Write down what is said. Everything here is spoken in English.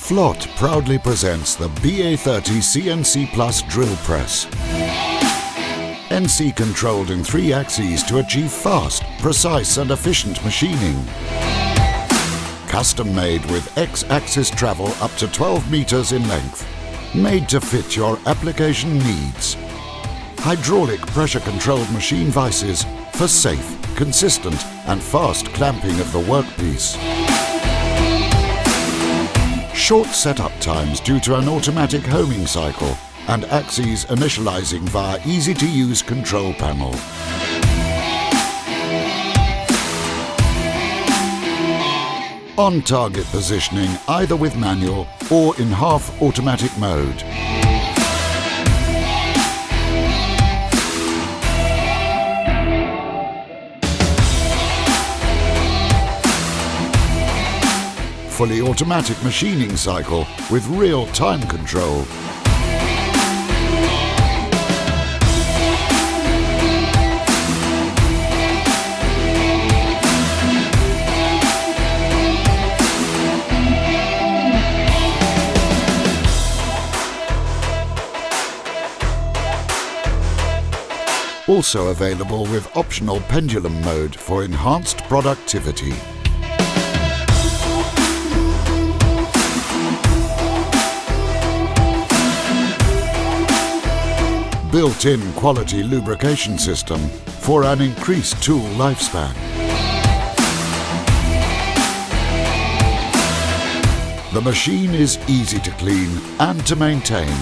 Flott proudly presents the BA30 CNC Plus drill press. NC controlled in 3 axes to achieve fast, precise and efficient machining. Custom made with X-axis travel up to 12 meters in length. Made to fit your application needs. Hydraulic pressure-controlled machine vices for safe, consistent and fast clamping of the workpiece. Short setup times due to an automatic homing cycle and axes initializing via easy-to-use control panel. On-target positioning either with manual or in half-automatic mode. Fully automatic machining cycle with real time control. Also available with optional pendulum mode for enhanced productivity. Built-in quality lubrication system for an increased tool lifespan. The machine is easy to clean and to maintain.